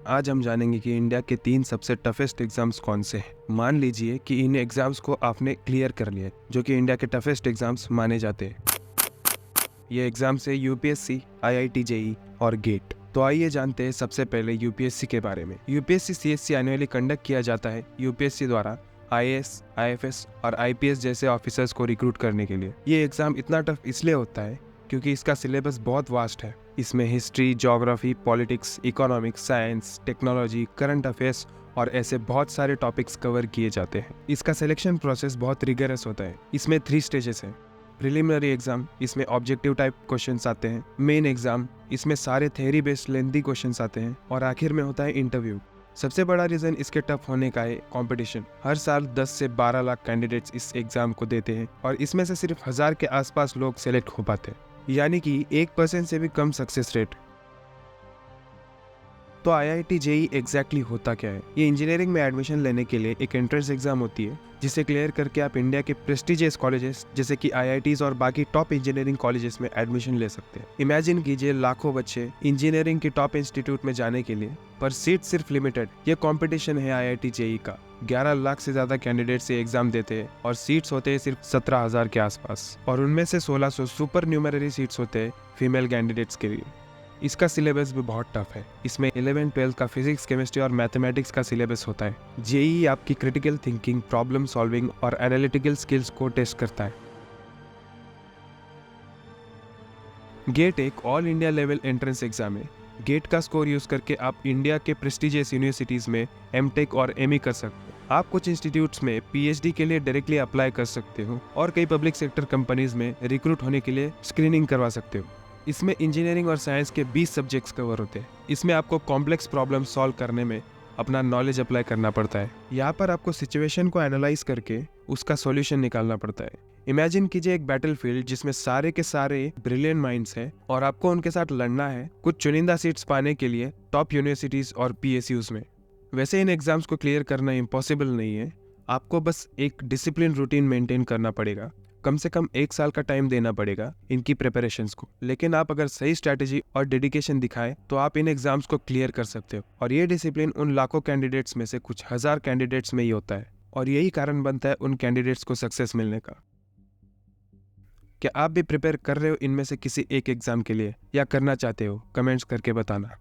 आज हम जानेंगे कि इंडिया के 3 सबसे टफेस्ट एग्जाम्स कौन से हैं। मान लीजिए कि इन एग्जाम्स को आपने क्लियर कर लिया, जो कि इंडिया के टफेस्ट एग्जाम्स माने जाते हैं। ये एग्जाम्स है यूपीएससी, आईआईटी जेईई और गेट। तो आइए जानते हैं सबसे पहले यूपीएससी के बारे में। यूपीएससी सीएससी एनुअली कंडक्ट किया जाता है यूपीएससी द्वारा आईएएस, आईएफएस और आईपीएस जैसे ऑफिसर्स को रिक्रूट करने के लिए। ये एग्जाम इतना टफ इसलिए होता है क्योंकि इसका सिलेबस बहुत वास्ट है। इसमें history, geography, politics, economics, science, technology, current affairs और ऐसे बहुत सारे टॉपिक्स कवर किए जाते हैं। इसका सिलेक्शन प्रोसेस बहुत रिगरस होता है। इसमें 3 स्टेजेस हैं। प्रिलिमिनरी एग्जाम, इसमें ऑब्जेक्टिव टाइप क्वेश्चंस आते हैं। मेन एग्जाम, इसमें सारे थ्योरी बेस्ड लेंथी क्वेश्चंस आते हैं। और आखिर में होता है इंटरव्यू। सबसे बड़ा रीजन इसके टफ होने का है कंपटीशन। हर साल 10 से 12 लाख कैंडिडेट्स इस एग्जाम को देते हैं और इसमें से सिर्फ 1000 के आसपास लोग सेलेक्ट हो पाते हैं, यानी कि 1% से भी कम सक्सेस रेट। तो आईआईटी जेईई एग्जैक्टली होता क्या है? ये इंजीनियरिंग में एडमिशन लेने के लिए एक एंट्रेंस एग्जाम होती है, जिसे क्लियर करके आप इंडिया के प्रेस्टिजियस कॉलेजेस जैसे कि आईआईटीज और बाकी टॉप इंजीनियरिंग कॉलेजेस में एडमिशन ले सकते हैं। इमेजिन कीजिए लाखों बच्चे इंजीनियरिंग के टॉप इंस्टीट्यूट में जाने के लिए, पर सीट सिर्फ लिमिटेड। ये कॉम्पिटिशन है आईआईटी जेईई का। 11 लाख से ज्यादा कैंडिडेट्स ये एग्जाम देते हैं और सीट्स होते हैं सिर्फ 17,000 के आसपास, और उनमें से 1600 सुपर न्यूमेररी सीट्स होते हैं फीमेल कैंडिडेट्स के लिए। इसका सिलेबस भी बहुत टफ है। इसमें 11-12 का फिजिक्स, केमिस्ट्री और मैथमेटिक्स का सिलेबस होता है। जेईई आपकी क्रिटिकल थिंकिंग, प्रॉब्लम सॉल्विंग और एनालिटिकल स्किल्स को टेस्ट करता है। गेट एक all India level entrance exam है। गेट का स्कोर यूज करके आप इंडिया के प्रेस्टिजियस यूनिवर्सिटीज में एमटेक और एमई कर सकते हो। आप कुछ इंस्टीट्यूट्स में पीएचडी के लिए डायरेक्टली अप्लाई कर सकते हो और कई पब्लिक सेक्टर कंपनीज में रिक्रूट होने के लिए स्क्रीनिंग करवा सकते हो। इसमें इंजीनियरिंग और साइंस के 20 सब्जेक्ट्स कवर होते हैं। इसमें आपको कॉम्प्लेक्स प्रॉब्लम सॉल्व करने में अपना नॉलेज अप्लाई करना पड़ता है। यहाँ पर आपको सिचुएशन को एनालाइज करके उसका सॉल्यूशन निकालना पड़ता है। इमेजिन कीजिए एक बैटलफील्ड जिसमें सारे के सारे ब्रिलियंट माइंड्स हैं और आपको उनके साथ लड़ना है कुछ चुनिंदा सीट्स पाने के लिए टॉप यूनिवर्सिटीज और पीएसयूज में। वैसे इन एग्जाम्स को क्लियर करना इम्पॉसिबल नहीं है। आपको बस एक डिसिप्लिन रूटीन मेंटेन करना पड़ेगा। कम से कम 1 साल का टाइम देना पड़ेगा इनकी प्रिपरेशंस को। लेकिन आप अगर सही स्ट्रैटेजी और डेडिकेशन दिखाएं तो आप इन एग्जाम्स को क्लियर कर सकते हो। और ये डिसिप्लिन उन लाखों कैंडिडेट्स में से कुछ 1000 कैंडिडेट्स में ही होता है, और यही कारण बनता है उन कैंडिडेट्स को सक्सेस मिलने का। क्या आप भी प्रिपेयर कर रहे हो इनमें से किसी एक एग्जाम के लिए, या करना चाहते हो? कमेंट्स करके बताना।